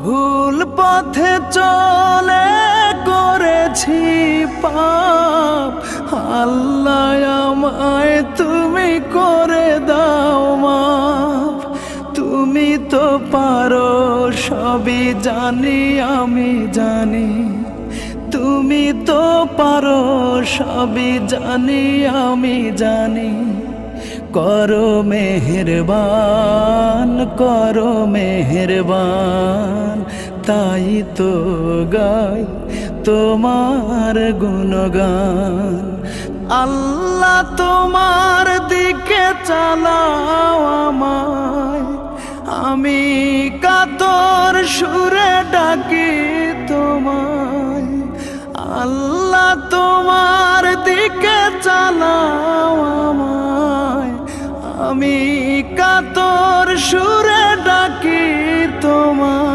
ভুল পথে চলে করেছি পাপ, আল্লাহ আমায় তুমি করে দাও মাফ। তুমি তো পারো সবই জানি আমি জানি, তুমি তো পারো সবই জানি আমি জানি। করো মেহেরবান, করো মেহেরবান, তাই তো গাই তোমার গুণগান। আল্লাহ তোমার দিকে চালাও আমায়, আমি কাতর সুরে ডাকি তোমায়। আল্লাহ তোমার দিকে চালাও আমায়, আমি কাতর সুরে ডাকি তোমায়।